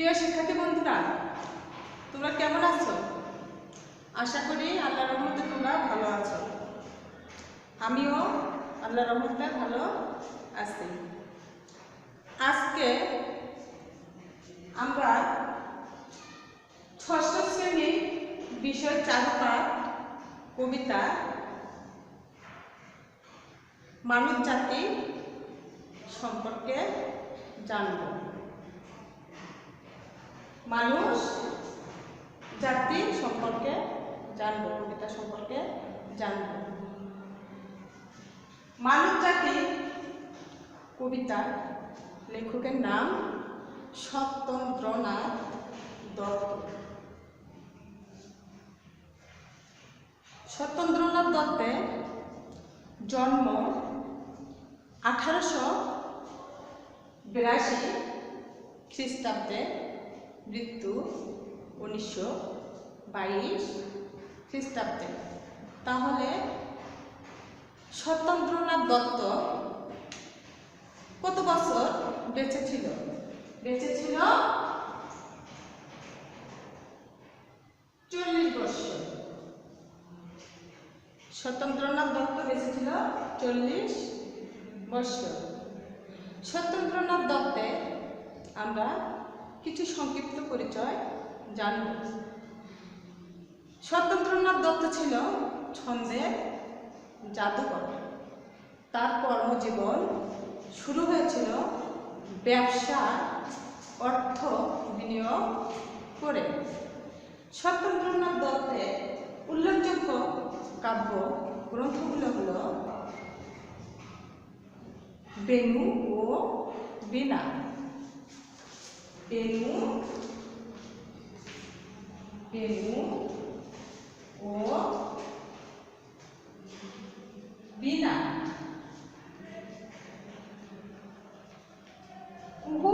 প্রিয় শিক্ষার্থী বন্ধুরা, তোমরা কেমন আছো? আশা করি আল্লাহর রহমতে তোমরা ভালো আছো। আমিও আল্লাহর রহমতে ভালো আছি। আজকে আমরা ষষ্ঠ শ্রেণীর বিষয় চারুপাঠ কবিতা মানব জাতি সম্পর্কে জানব। মানুষ জাতি সম্পর্কে জানব, কবিতা সম্পর্কে জানব। মানব জাতি কবিতা লেখকের নাম সত্যেন্দ্রনাথ দত্ত। সত্যেন্দ্রনাথ দত্তের জন্ম 1882 খ্রিস্টাব্দে, মৃত্যু 1922 খ্রিস্টাব্দে। তাহলে সত্যেন্দ্রনাথ দত্ত কত বছর বেঁচে ছিল? বেঁচে ছিল 40 বছর। সত্যেন্দ্রনাথ দত্ত বেঁচে ছিল 40 বছর। সত্যেন্দ্রনাথ দত্তের আমরা কিছু সংক্ষিপ্ত পরিচয় জানব। সত্যেন্দ্রনাথ দত্ত ছিল ছন্দের জাদুকর। তার কর্মজীবন শুরু হয়েছিল ব্যবসা অর্থ বিনিয়োগ করে। সত্যেন্দ্রনাথ দত্তের উল্লেখযোগ্য কাব্য গ্রন্থগুলো হল বেণু ও বীণা। বেণু ও বীণা, কুহু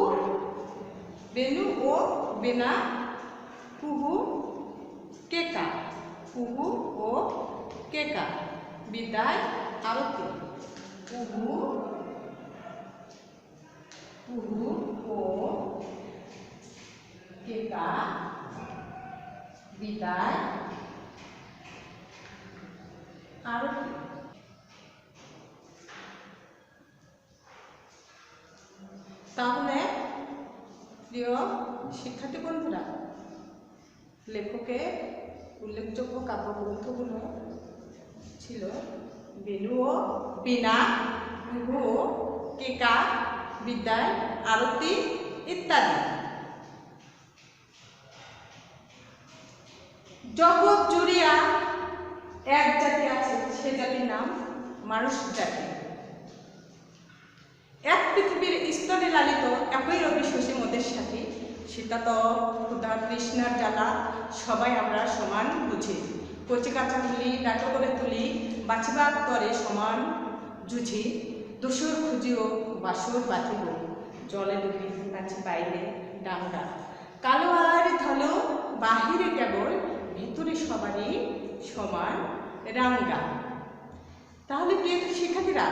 বেণু ও বীণা, কুহু কেকা, কুহু ও কেকা, বিদায় আরতি। কুহু ও কেকা, বিদায় আরতি। তাহলে প্রিয় শিক্ষার্থী বন্ধুরা, লেখকের উল্লেখযোগ্য কাব্যগ্রন্থগুলো ছিল বেণু ও বীণা, কুহু ও কেকা, বিদায় আরতি ইত্যাদি। জগৎ জুড়িয়া এক জাতি আছে, সে জাতির নাম মানুষ জাতি। এক পৃথিবীর স্তরে লালিত একই রবি শশী মোদের সাথে, শীতাতপ ক্ষুধা তৃষ্ণার জ্বালা সবাই আমরা সমান বুঝি। কচি কাঁচা তুলি ডাটো করে তুলি, বাঁচিবার তরে সমান জুঝি। দোসর খুঁজিও বাসর বাঁধিব, জলে ডুবি বাঁচি বাইরে ডাঙ্গা। কালো আর ধলো বাহিরে কেবল, ভিতরে সবারই সমান রাঙ্গা। তাহলে প্রিয় শিক্ষার্থীরা,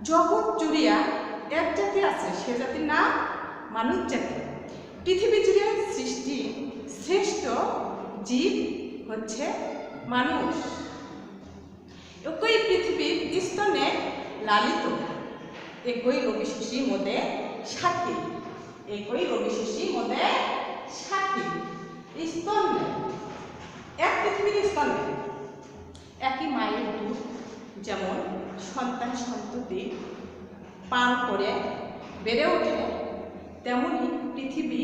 জগৎ জুড়িয়া এক জাতি আছে, সে জাতির নাম মানব জাতি। পৃথিবী জুড়ে সৃষ্টি শ্রেষ্ঠ জীব হচ্ছে মানুষ। একই পৃথিবীর স্তনে লালিত, একই রবি শশী মোদের সাথী। একই রবি শশী মোদের সাথী। স্তনে, এক পৃথিবীর স্তনে একই মায়ের দুধ যেমন সন্তান সন্ততি পান করে বেড়ে ওঠে, তেমনি পৃথিবী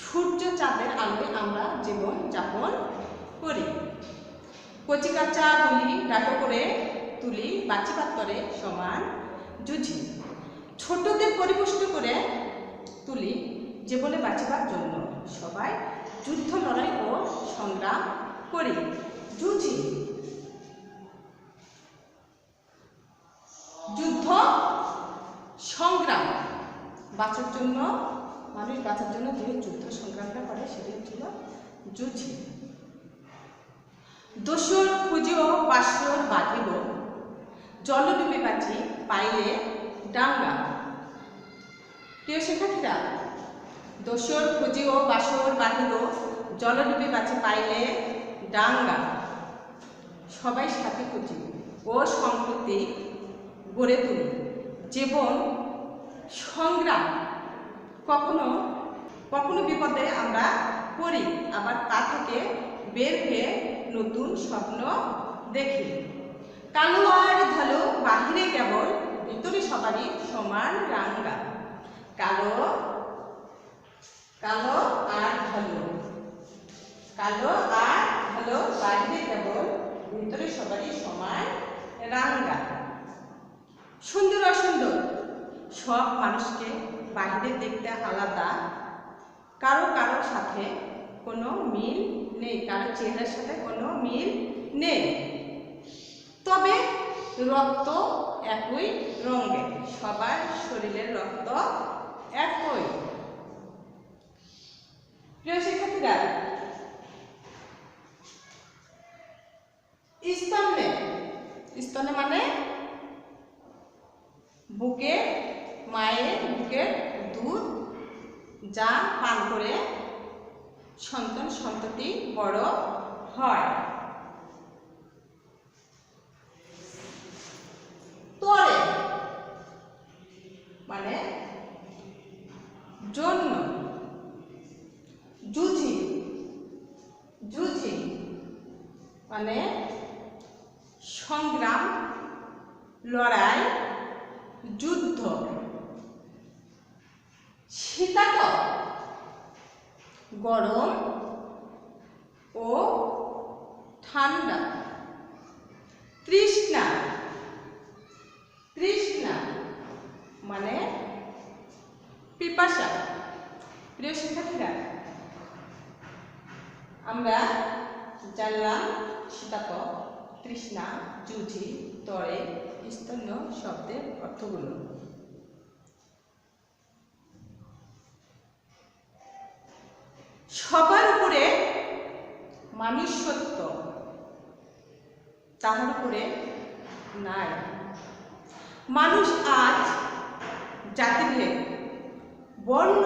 সূর্য চাঁদের আলোয় আমরা জীবন যাপন করি। কচি কাঁচা তুলি ডাটো করে তুলি, বাঁচিবার তরে সমান জুঝি। ছোটদের পরিপুষ্ট করে তুলি জীবনে বাঁচিবার জন্য, সবাই যুদ্ধ লড়াই ও সংগ্রাম করি, জুঝি। যুদ্ধ সংগ্রাম বাঁচার জন্য, মানুষ বাঁচার জন্য যে যুদ্ধ সংগ্রামটা করে সেটা হচ্ছিল জুঝি। দোসর খুঁজিও বাসর বাঁধিব, জল ডুবে বাঁচি পাইলে ডাঙ্গা। প্রিয় শিক্ষার্থীরা, দোসর খুঁজিও বাসর বাঁধিল জলডুবি বাঁচে পাইলে ডাঙ্গা। সবাই সাথে খুঁজি ও সম্প্রতি গড়ে তুলি জীবন সংগ্রাম। কখনো কখনো বিপদে আমরা পড়ি, আবার তা থেকে বের হয়ে নতুন স্বপ্ন দেখি। কালো আর ধলো বাহিরে কেবল, ভিতরে সবারই সমান রাঙ্গা। কালো কালো আর ধলো, কালো আর ধলো বাহিরে কেবল, ভিতরে সবারই সমান রাঙ্গা। সুন্দর অসুন্দর সব মানুষকে বাহিরে দেখতে আলাদা, কারো কারোর সাথে কোনো মিল নেই, কারো চেহারার সাথে কোনো মিল নেই, তবে রক্ত একই রঙের, সবার শরীরের রক্ত একই। প্রিয় শিক্ষার্থীরা, স্তনে, স্তনে মানে বুকে, মায়ের বুকের দুধ যা পান করে সন্তান সন্ততি বড় হয়। তরে মানে জন্য, যুঝি, যুঝি মানে সংগ্রাম, লড়াই, যুদ্ধ। শীতাতপ গরম ও ঠান্ডা। তৃষ্ণা, তৃষ্ণা মানে পিপাসা। প্রিয় শিক্ষার্থীরা, আমরা জানলাম শীতাতপ, তৃষ্ণা, যুঝি, তরে, স্তন্য শব্দের অর্থগুলো। সবার উপরে মানুষ সত্য, তাহার উপরে নাই। মানুষ আজ জাতিভেদ, বর্ণ,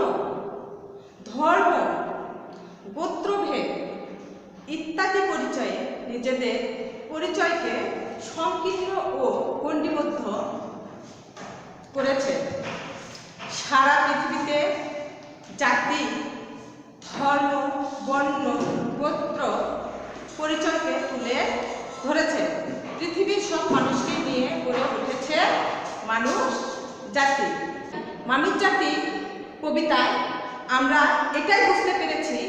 ধর্ম, গোত্রভেদ ইত্যাদি পরিচয়ে নিজেদের পরিচয়কে সংকীর্ণ ও গণ্ডিবদ্ধ করেছে। সারা পৃথিবীতে জাতি, ধর্ম, বর্ণ, গোত্র পরিচয়কে তুলে ধরেছে। পৃথিবীর সব মানুষকে নিয়ে গড়ে উঠেছে মানুষ জাতি। মানুষ জাতি কবিতায় আমরা এটাই বুঝতে পেরেছি,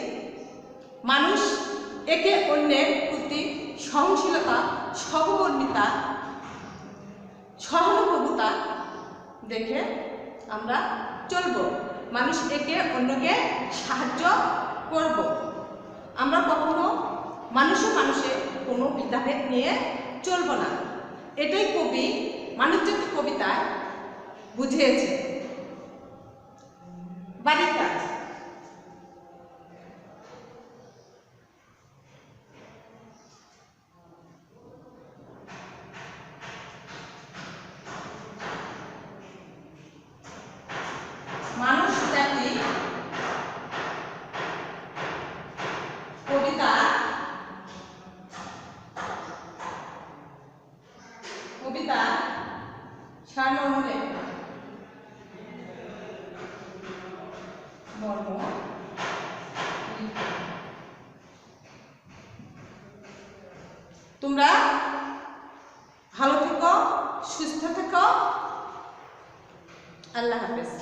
মানুষ একে অন্যের প্রতি সহনশীলতা, সহমর্মিতা, সহানুভূতিতা দেখে আমরা চলব। মানুষ একে অন্যকে সাহায্য করব। আমরা কখনো মানুষে মানুষে কোনো বিদ্যাভেদ নিয়ে চলব না। এটাই কবি মানুষজাতি কবিতায় বুঝিয়েছে। বাড়ির কাজ, মানুষ জাতি কবিতা কবিতা সারমর্মে মর্ম। তোমরা ভালো থেকো, সুস্থ থেকো। আল্লাহ হাফেজ।